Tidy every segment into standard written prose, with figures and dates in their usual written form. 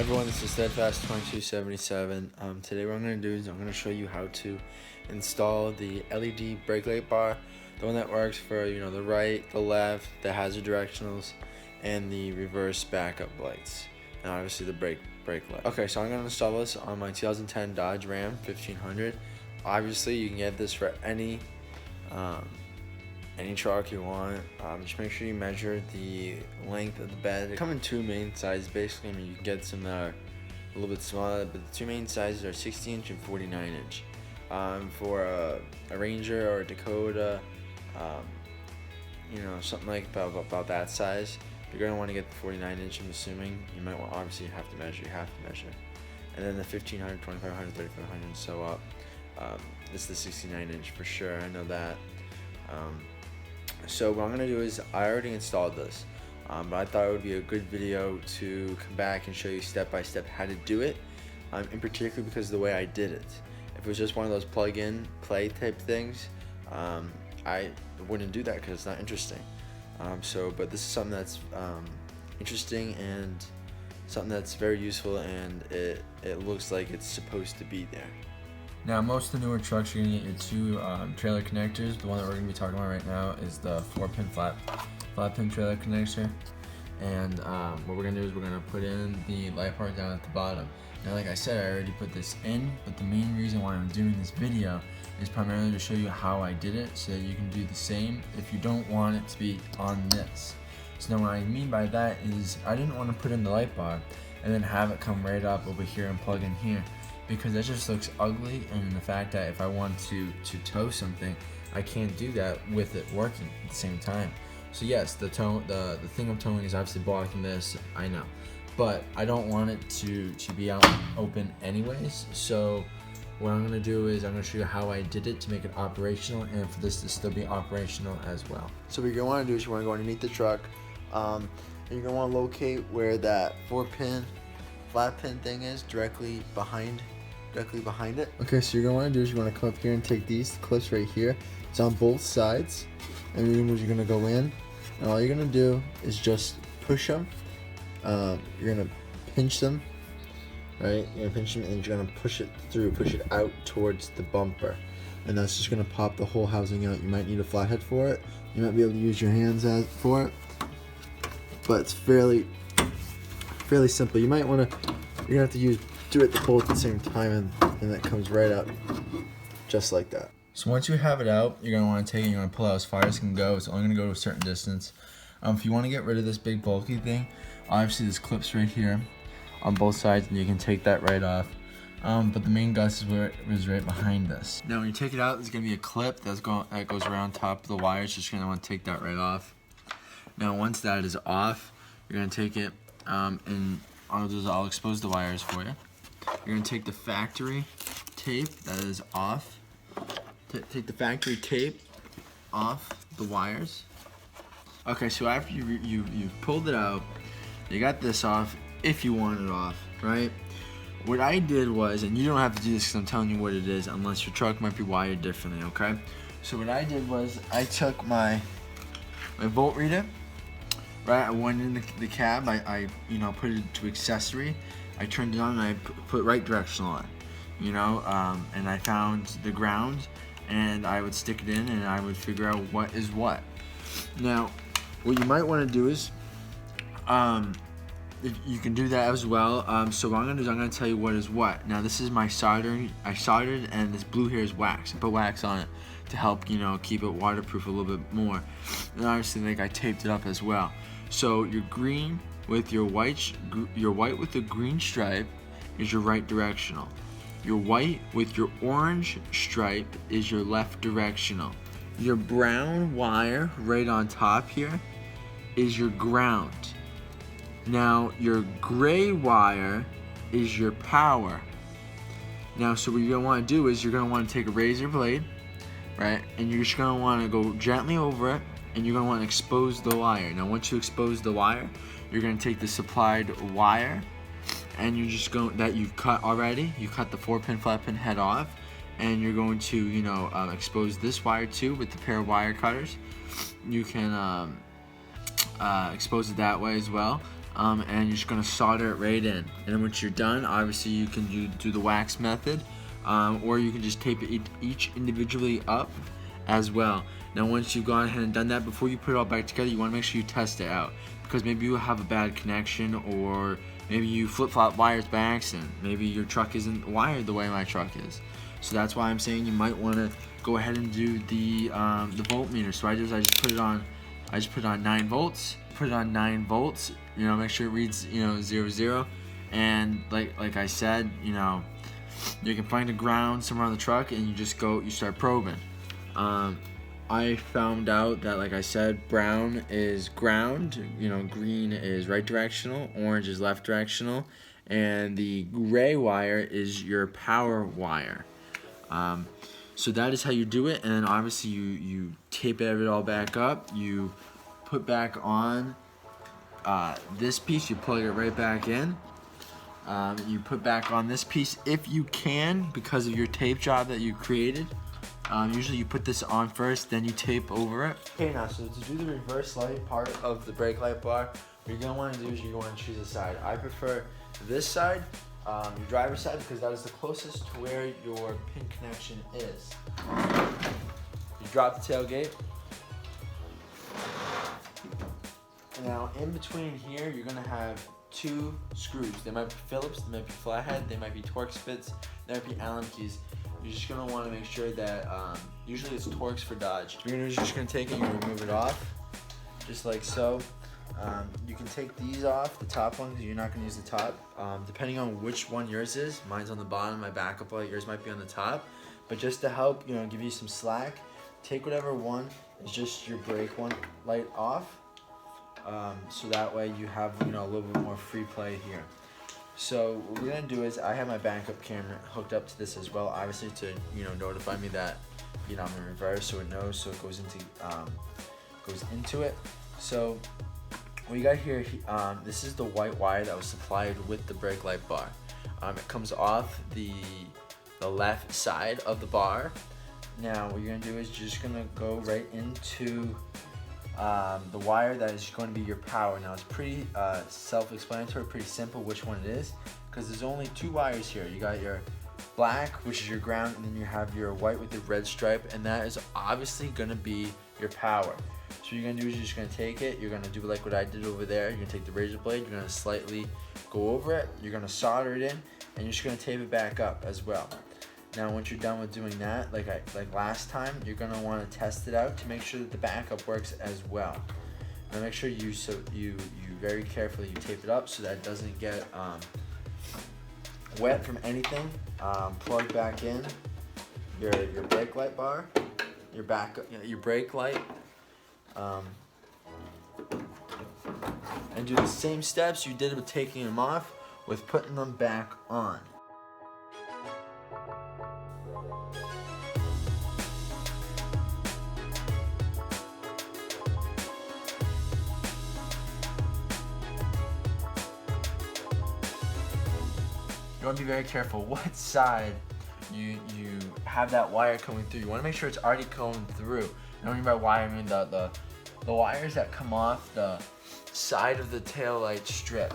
Everyone, this is Steadfast 2277. Today what I'm going to do is I'm going to show you how to install the LED brake light bar, the one that works for the right, the left, the hazard directionals, and the reverse backup lights, and obviously the brake light. Okay, so I'm going to install this on my 2010 Dodge Ram 1500. Obviously, you can get this for any truck you want. Just make sure you measure the length of the bed. They come in two main sizes basically. I mean, you can get some that are a little bit smaller, but the two main sizes are 60-inch and 49-inch. For a Ranger or a Dakota, something like about that size, you're going to want to get the 49-inch, I'm assuming. You might want, obviously you have to measure, and then the 1500, 2500, 3500, and so up. It's the 69-inch for sure, I know that. So what I'm going to do is, I already installed this, but I thought it would be a good video to come back and show you step by step how to do it, in particular because of the way I did it. If it was just one of those plug-in play type things, I wouldn't do that because it's not interesting. But this is something that's interesting and something that's very useful, and it looks like it's supposed to be there. Now, most of the newer trucks, you're going to get your two trailer connectors. The one that we're going to be talking about right now is the 4-pin flat pin trailer connector. And what we're going to do is we're going to put in the light bar down at the bottom. Now, like I said, I already put this in, but the main reason why I'm doing this video is primarily to show you how I did it, so that you can do the same if you don't want it to be on this. So now what I mean by that is I didn't want to put in the light bar and then have it come right up over here and plug in here, because that just looks ugly, and the fact that if I want to tow something, I can't do that with it working at the same time. So yes, the thing of towing is obviously blocking this, I know, but I don't want it to be out open anyways. So what I'm going to do is I'm going to show you how I did it to make it operational, and for this to still be operational as well. So what you're going to want to do is you want to go underneath the truck, and you're going to want to locate where that 4-pin flat pin thing is, directly behind it. Okay, so you're going to want to do is you want to come up here and take these clips right here. It's on both sides, and you're going to go in, and all you're going to do is just push them. You're going to pinch them, right? You're going to pinch them, and you're going to push it out towards the bumper, and that's just going to pop the whole housing out. You might need a flathead for it. You might be able to use your hands for it, but it's fairly simple. You're going to have to do it both at the same time, and that comes right up just like that. So once you have it out, you're going to want to take it and you're going to pull it out as far as it can go. It's only going to go to a certain distance. If you want to get rid of this big bulky thing, obviously there's clips right here on both sides, and you can take that right off. But the main gust is where it was right behind this. Now when you take it out, there's going to be a clip that goes around top of the wires. Just going to want to take that right off. Now once that is off, you're going to take it and I'll expose the wires for you. You're going to take the factory tape that is off. Take the factory tape off the wires. Okay, so after you've pulled it out, you got this off if you want it off, right? What I did was, and you don't have to do this because I'm telling you what it is unless your truck might be wired differently, okay? So what I did was I took my volt reader, right? I went in the cab, I put it to accessory. I turned it on and I put right directional on, and I found the ground, and I would stick it in and I would figure out what is what. Now, what you might want to do is, if you can do that as well. So what I'm going to do is I'm going to tell you what is what. Now this is my soldering. I soldered, and this blue here is wax. I put wax on it to help, keep it waterproof a little bit more. And obviously, I taped it up as well. So your green with your white with the green stripe is your right directional. Your white with your orange stripe is your left directional. Your brown wire right on top here is your ground. Now your gray wire is your power. Now, so what you're going to want to do is you're going to want to take a razor blade, right, and you're just going to want to go gently over it, and you're going to want to expose the wire. Now once you expose the wire, you're going to take the supplied wire, and you're just going, that you've cut already, you cut the 4-pin flat pin head off, and you're going to expose this wire too with the pair of wire cutters. You can expose it that way as well. and you're just gonna solder it right in. And then once you're done, obviously you can do the wax method, or you can just tape it each individually up as well. Now once you've gone ahead and done that, before you put it all back together, you want to make sure you test it out, because maybe you have a bad connection, or maybe you flip-flop wires by accident. Maybe your truck isn't wired the way my truck is. So that's why I'm saying you might want to go ahead and do the voltmeter. So I just put it on 9 volts. Put it on 9 volts. You know, make sure it reads 00. And like I said, you know, you can find a ground somewhere on the truck, and you start probing. I found out that, like I said, brown is ground, green is right directional, orange is left directional, and the gray wire is your power wire. So that is how you do it, and then obviously you tape it all back up, you put back on this piece, you plug it right back in. You put back on this piece if you can, because of your tape job that you created. Usually you put this on first, then you tape over it. Okay, now so to do the reverse light part of the brake light bar, what you're going to want to do is you're going to choose a side. I prefer this side, your driver's side, because that is the closest to where your pin connection is. You drop the tailgate. Now in between here, you're going to have 2 screws. They might be Phillips, they might be flathead, they might be Torx bits, they might be Allen keys. You're just going to want to make sure that, usually it's Torx for Dodge. You're just going to take it, you remove it off, just like so. You can take these off, the top one, because you're not going to use the top. Depending on which one yours is, mine's on the bottom, my backup light, yours might be on the top. But just to help, give you some slack, take whatever one is just your brake light off. So that way you have, a little bit more free play here. So what we're gonna do is, I have my backup camera hooked up to this as well, obviously to notify me that I'm in reverse, so it knows, so it goes into it. So what you got here, this is the white wire that was supplied with the brake light bar. It comes off the left side of the bar. Now what you're gonna do is you're just gonna go right into the wire that is going to be your power. Now it's pretty self-explanatory, pretty simple which one it is, because there's only 2 wires here. You got your black, which is your ground, and then you have your white with the red stripe, and that is obviously going to be your power. So what you're going to do is you're just going to take it, you're going to do like what I did over there, you're going to take the razor blade, you're going to slightly go over it, you're going to solder it in, and you're just going to tape it back up as well. Now once you're done with doing that, like last time, you're going to want to test it out to make sure that the backup works as well. Now make sure you very carefully tape it up so that it doesn't get wet from anything. Plug back in your brake light bar, your backup, your brake light, and do the same steps you did with taking them off with putting them back on. You want to be very careful what side you have that wire coming through. You want to make sure it's already going through. And what I mean by wire, I mean the wires that come off the side of the tail light strip,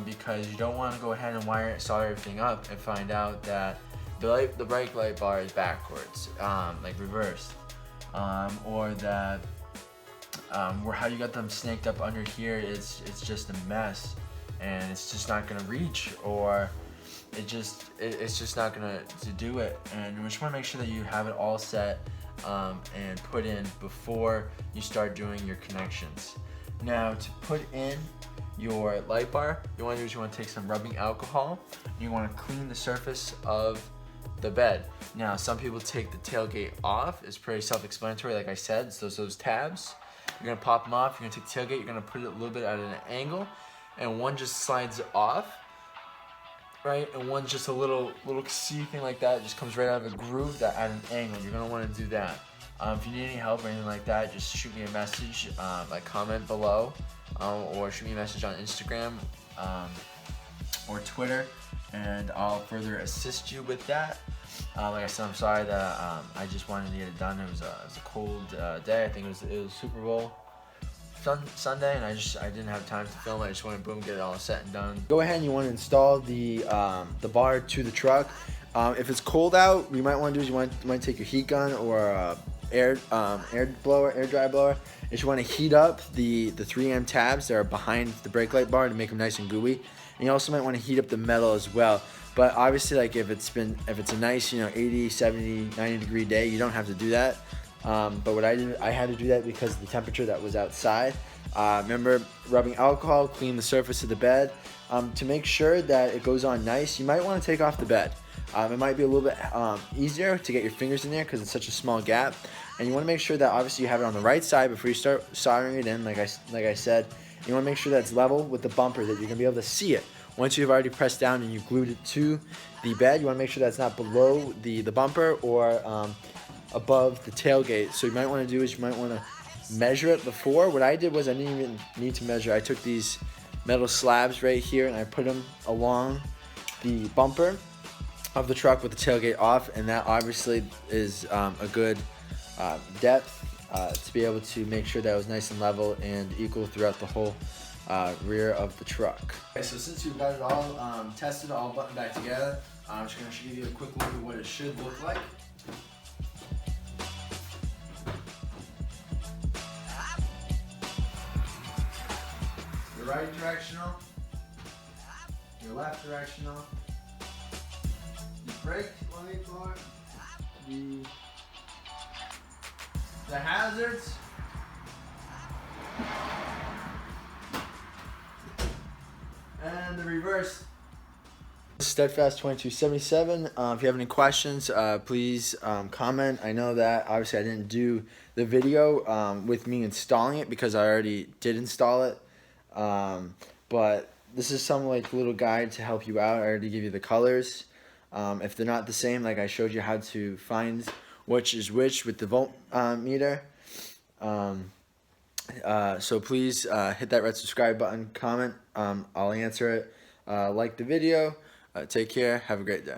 because you don't want to go ahead and solder everything up and find out that the brake light bar is backwards, like reversed, or that how you got them snaked up under here, it's just a mess and it's just not gonna reach, or it's just not gonna do it. And you just want to make sure that you have it all set and put in before you start doing your connections. Now to put in your light bar, you want to do is you want to take some rubbing alcohol and you want to clean the surface of the bed. Now some people take the tailgate off. It's pretty self-explanatory, like I said. It's those tabs. You're gonna pop them off. You're gonna take the tailgate. You're gonna put it a little bit at an angle, and one just slides off. Right, and one's just a little C thing like that. It just comes right out of a groove at an angle. You're gonna want to do that. If you need any help or anything like that, just shoot me a message, like comment below, or shoot me a message on Instagram or Twitter, and I'll further assist you with that. Like I said, I'm sorry that I just wanted to get it done. It was a cold day. I think it was Super Bowl Sunday, and I didn't have time to film. I just wanted to boom, get it all set and done. Go ahead and you want to install the bar to the truck. If it's cold out, what you might want to do is you might take your heat gun or air dry blower. Is you want to heat up the 3M tabs that are behind the brake light bar to make them nice and gooey. And you also might want to heat up the metal as well. But obviously, like if it's a nice 80, 70, 90 degree day, you don't have to do that. But what I did, I had to do that because of the temperature that was outside. Remember, rubbing alcohol, clean the surface of the bed. To make sure that it goes on nice, you might want to take off the bed. It might be a little bit easier to get your fingers in there because it's such a small gap. And you want to make sure that obviously you have it on the right side before you start soldering it in, like I said. You want to make sure that it's level with the bumper, that you're going to be able to see it. Once you've already pressed down and you glued it to the bed, you want to make sure that it's not below the bumper or above the tailgate. So you might want to do is you might want to measure it before. What I did was I didn't even need to measure. I took these metal slabs right here and I put them along the bumper of the truck with the tailgate off, and that obviously is a good depth to be able to make sure that it was nice and level and equal throughout the whole rear of the truck. Okay, so since you've got it all tested, all buttoned back together, I'm just going to give you a quick look at what it should look like. Your right directional, your left directional, the brake light bar, the hazards, and the reverse. Steadfast 2277. If you have any questions, please comment. I know that obviously I didn't do the video with me installing it because I already did install it. But this is some like little guide to help you out. I already give you the colors. If they're not the same, like I showed you how to find which is which with the volt meter. So please hit that red subscribe button, comment. I'll answer it. Like the video. Take care. Have a great day.